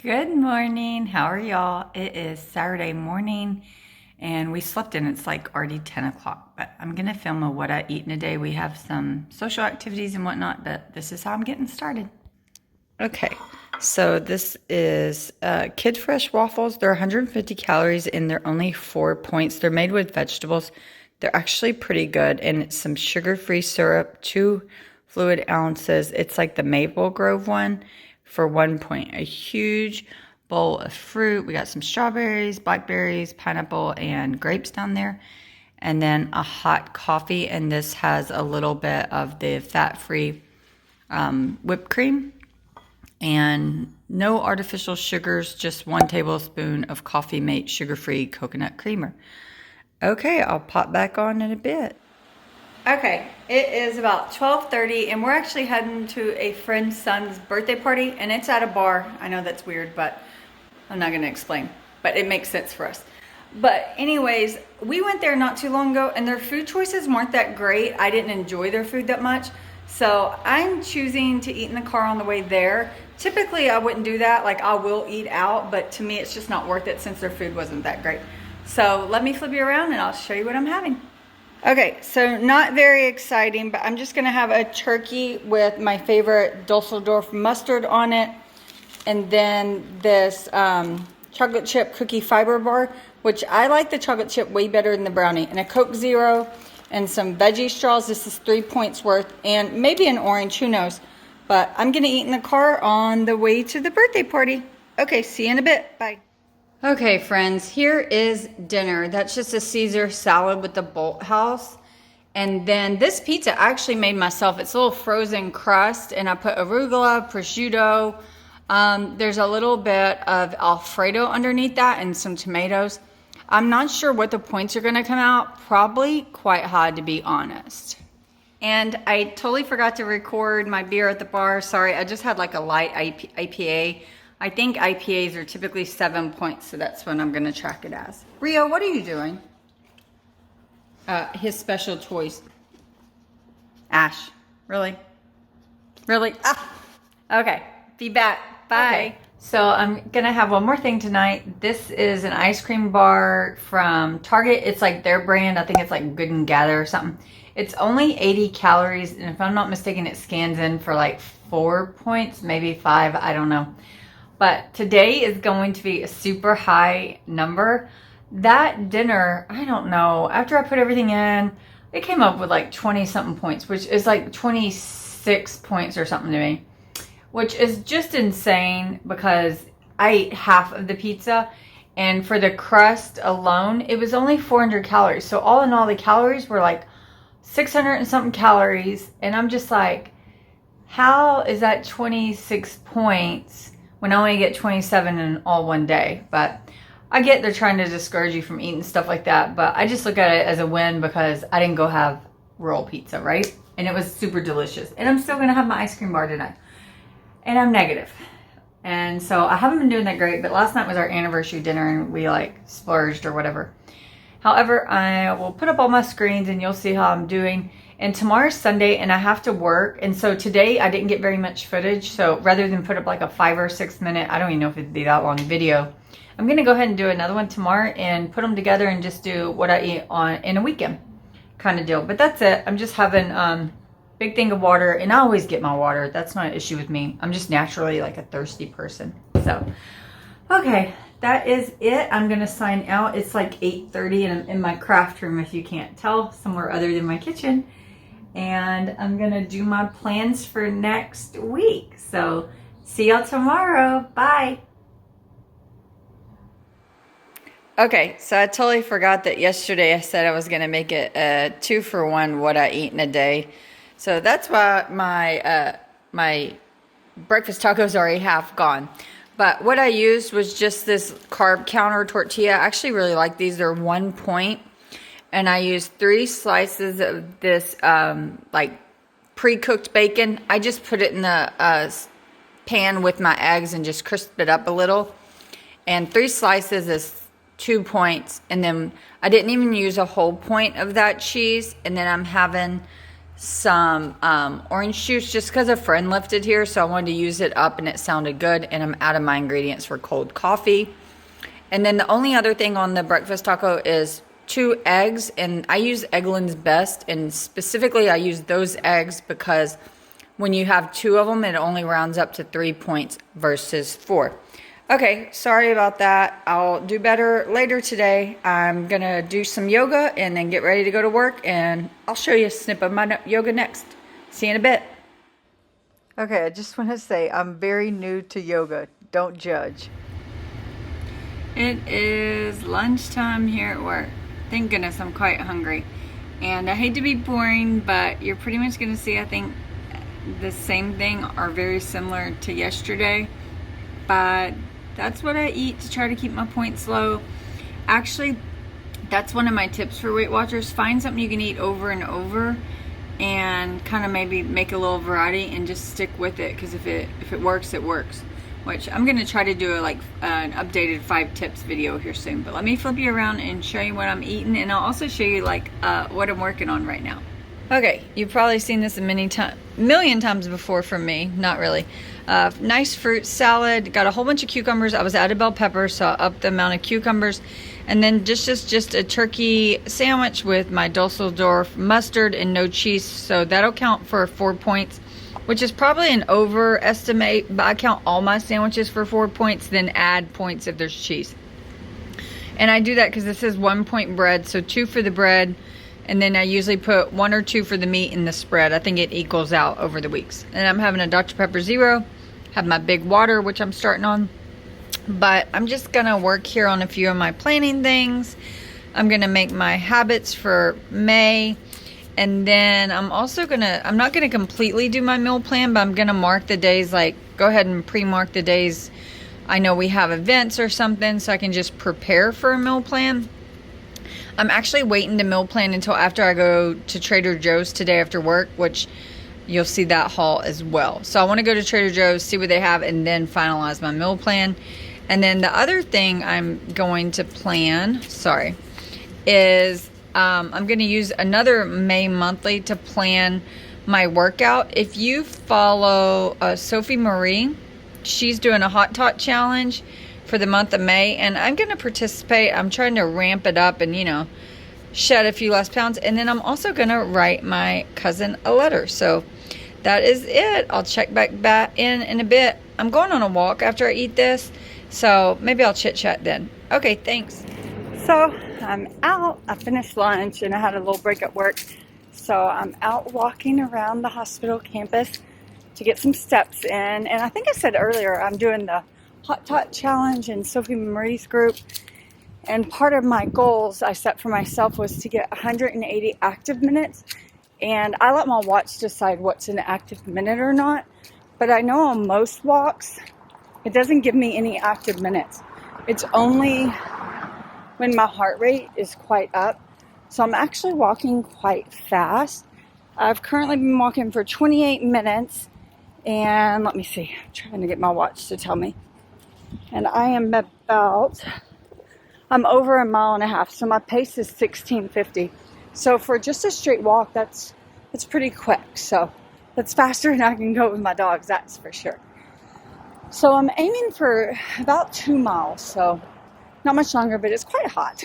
Good morning. How are y'all? It is Saturday morning and we slept in. It's like already 10 o'clock, but I'm going to film a what I eat in a day. We have some social activities and whatnot, but this is how I'm getting started. Okay, so this is Kid Fresh waffles. They're 150 calories and they're only 4 points. They're made with vegetables. They're actually pretty good, and it's some sugar-free syrup, 2 fluid ounces. It's like the Maple Grove one for 1 point. A huge bowl of fruit. We got some strawberries, blackberries, pineapple, and grapes down there. And then a hot coffee, and this has a little bit of the fat-free whipped cream. And no artificial sugars, just 1 tablespoon of Coffee Mate sugar-free coconut creamer. Okay, I'll pop back on in a bit. Okay, it is about 12:30 and we're actually heading to a friend's son's birthday party, and it's at a bar. I know that's weird, but I'm not going to explain, but it makes sense for us. But anyways, we went there not too long ago and their food choices weren't that great. I didn't enjoy their food that much. So I'm choosing to eat in the car on the way there. Typically I wouldn't do that, like I will eat out, but to me it's just not worth it since their food wasn't that great. So let me flip you around and I'll show you what I'm having. Okay, so not very exciting, but I'm just gonna have a turkey with my favorite Dusseldorf mustard on it, and then this chocolate chip cookie fiber bar, which I like the chocolate chip way better than the brownie, and a Coke Zero, and some veggie straws. This is 3 points worth, and maybe an orange, who knows. But I'm gonna eat in the car on the way to the birthday party. Okay, see you in a bit, bye. Okay, friends, here is dinner. That's just a Caesar salad with the Bolt House. And then this pizza I actually made myself. It's a little frozen crust, and I put arugula, prosciutto. There's a little bit of Alfredo underneath that and some tomatoes. I'm not sure what the points are gonna come out. Probably quite high, to be honest. And I totally forgot to record my beer at the bar. Sorry, I just had like a light IPA. I think IPAs are typically 7 points, so that's what I'm going to track it as. Rio, what are you doing? His special toys. Ash, really? Really? Ah! Okay, feedback. Bye. Okay. So I'm going to have one more thing tonight. This is an ice cream bar from Target. It's like their brand. I think it's like Good and Gather or something. It's only 80 calories, and if I'm not mistaken, it scans in for like 4 points, maybe 5, I don't know. But today is going to be a super high number. That dinner, I don't know, after I put everything in, it came up with like 20 something points, which is like 26 points or something to me, which is just insane because I ate half of the pizza, and for the crust alone, it was only 400 calories. So all in all, the calories were like 600 and something calories, and I'm just like, how is that 26 points when I only get 27 in all one day? But I get they're trying to discourage you from eating stuff like that, but I just look at it as a win because I didn't go have roll pizza, right? And it was super delicious. And I'm still gonna have my ice cream bar tonight. And I'm negative. And so I haven't been doing that great, but last night was our anniversary dinner and we like splurged or whatever. However, I will put up all my screens and you'll see how I'm doing. And tomorrow's Sunday and I have to work. And so today I didn't get very much footage. So rather than put up like a 5 or 6 minute, I don't even know if it'd be that long video, I'm going to go ahead and do another one tomorrow and put them together and just do what I eat on in a weekend kind of deal. But that's it. I'm just having big thing of water, and I always get my water. That's not an issue with me. I'm just naturally like a thirsty person. So, okay, that is it. I'm going to sign out. It's like 8:30 and I'm in my craft room, if you can't tell, somewhere other than my kitchen. And I'm going to do my plans for next week. So, see y'all tomorrow. Bye. Okay, so I totally forgot that yesterday I said I was going to make it a 2-for-1 what I eat in a day. So that's why my breakfast tacos are already half gone. But what I used was just this carb counter tortilla. I actually really like these. They're 1 point. And I used 3 slices of this like pre-cooked bacon. I just put it in the pan with my eggs and just crisped it up a little. And 3 slices is 2 points. And then I didn't even use a whole point of that cheese. And then I'm having some orange juice just because a friend left it here, so I wanted to use it up and it sounded good, and I'm out of my ingredients for cold coffee. And then the only other thing on the breakfast taco is 2 eggs, and I use Eggland's Best, and specifically I use those eggs because when you have 2 of them, it only rounds up to 3 points versus 4. Okay, sorry about that. I'll do better later today. I'm gonna do some yoga and then get ready to go to work, and I'll show you a snip of my yoga next. See you in a bit. Okay, I just want to say I'm very new to yoga. Don't judge. It is lunchtime here at work. Thank goodness I'm quite hungry. And I hate to be boring, but you're pretty much gonna see, I think, the same thing or very similar to yesterday. But that's what I eat to try to keep my points low. Actually, that's one of my tips for Weight Watchers. Find something you can eat over and over and kind of maybe make a little variety and just stick with it, because if it works, it works. Which I'm gonna try to do an updated 5 tips video here soon. But let me flip you around and show you what I'm eating, and I'll also show you what I'm working on right now. Okay, you've probably seen this a million times before from me. Not really. Nice fruit salad. Got a whole bunch of cucumbers. I was out of bell peppers, so I upped the amount of cucumbers. And then just a turkey sandwich with my Dusseldorf mustard and no cheese. So that'll count for 4 points, which is probably an overestimate, but I count all my sandwiches for 4 points, then add points if there's cheese. And I do that because this is 1 point bread, so 2 for the bread, and then I usually put 1 or 2 for the meat in the spread. I think it equals out over the weeks. And I'm having a Dr. Pepper Zero, have my big water, which I'm starting on. But I'm just gonna work here on a few of my planning things. I'm gonna make my habits for May. And then I'm not gonna completely do my meal plan, but I'm gonna mark the days, go ahead and pre-mark the days I know we have events or something, so I can just prepare for a meal plan. I'm actually waiting to meal plan until after I go to Trader Joe's today after work, which you'll see that haul as well. So I want to go to Trader Joe's, see what they have, and then finalize my meal plan. And then the other thing I'm going to plan, is I'm going to use another May monthly to plan my workout. If you follow Sophie Marie, she's doing a hot tot challenge for the month of May, and I'm going to participate. I'm trying to ramp it up and, shed a few less pounds. And then I'm also going to write my cousin a letter. So that is it. I'll check back in a bit. I'm going on a walk after I eat this, so maybe I'll chit chat then. Okay, thanks. So I'm out. I finished lunch and I had a little break at work. So I'm out walking around the hospital campus to get some steps in. And I think I said earlier, I'm doing the Hot Tot Challenge in Sophie Marie's group. And part of my goals I set for myself was to get 180 active minutes. And I let my watch decide what's an active minute or not. But I know on most walks, it doesn't give me any active minutes. It's only when my heart rate is quite up. So I'm actually walking quite fast. I've currently been walking for 28 minutes. And let me see, I'm trying to get my watch to tell me. And I am I'm over 1.5 miles, so my pace is 16:50. So for just a straight walk, it's pretty quick. So that's faster than I can go with my dogs, that's for sure. So I'm aiming for about 2 miles, so not much longer, but it's quite hot,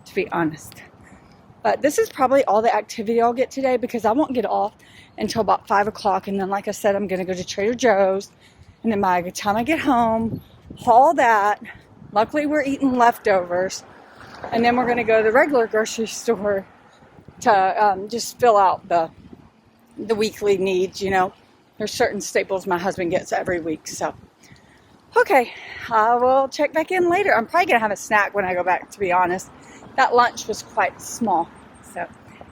to be honest. But this is probably all the activity I'll get today, because I won't get off until about 5 o'clock. And then, like I said, I'm going to go to Trader Joe's. And then by the time I get home, haul that. Luckily, we're eating leftovers. And then we're going to go to the regular grocery store to just fill out the weekly needs, There's certain staples my husband gets every week. So, okay, I will check back in later. I'm probably going to have a snack when I go back, to be honest. That lunch was quite small. So,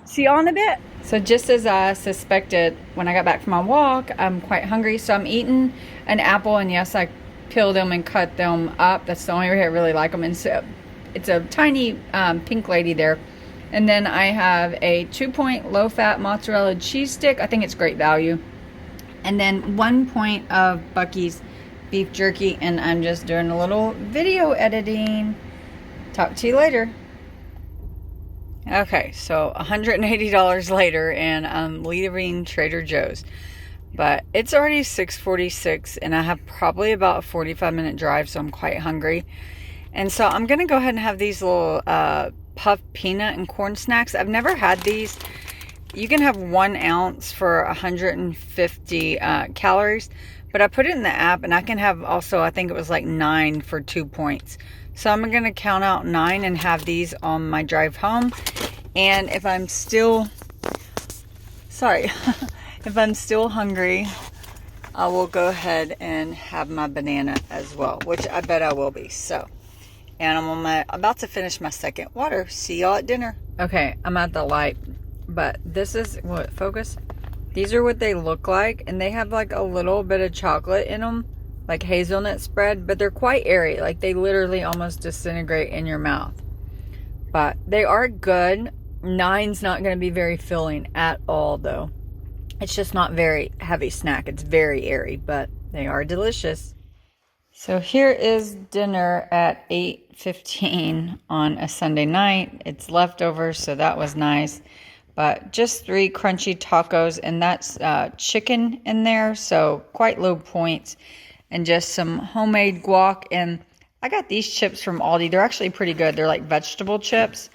see you in a bit. So just as I suspected, when I got back from my walk, I'm quite hungry. So I'm eating an apple, and yes, I peel them and cut them up. That's the only way I really like them. And so it's a tiny pink lady there. And then I have a 2-point low-fat mozzarella cheese stick. I think it's great value. And then 1 point of Buc-ee's beef jerky. And I'm just doing a little video editing. Talk to you later. Okay, so $180 later, and I'm leaving Trader Joe's. But it's already 6:46, and I have probably about a 45-minute drive, so I'm quite hungry. And so I'm going to go ahead and have these little puffed peanut and corn snacks. I've never had these. You can have 1 ounce for 150 calories, but I put it in the app, and I can have also, I think it was like 9 for 2 points. So I'm going to count out 9 and have these on my drive home. And if I'm still, sorry, if I'm still hungry, I will go ahead and have my banana as well, which I bet I will be. So, and I'm about to finish my second water. See y'all at dinner. Okay, I'm at the light, but this is what, focus? These are what they look like, and they have like a little bit of chocolate in them, like hazelnut spread, but they're quite airy. Like they literally almost disintegrate in your mouth. But they are good. 9's not going to be very filling at all, though. It's just not very heavy snack. It's very airy, but they are delicious. So here is dinner at 8:15 on a Sunday night. It's leftovers, so that was nice. But just 3 crunchy tacos, and that's chicken in there, so quite low points. And just some homemade guac. And I got these chips from Aldi. They're actually pretty good. They're like vegetable chips.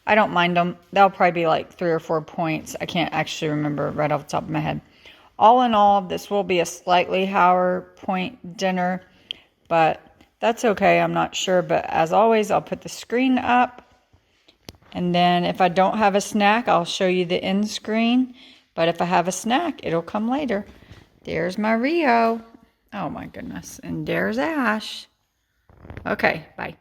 I don't mind them. They'll probably be like 3 or 4 points. I can't actually remember right off the top of my head. All in all, this will be a slightly higher point dinner, but that's okay. I'm not sure. But as always, I'll put the screen up. And then if I don't have a snack, I'll show you the end screen. But if I have a snack, it'll come later. There's my Rio. Oh my goodness. And there's Ash. Okay, bye.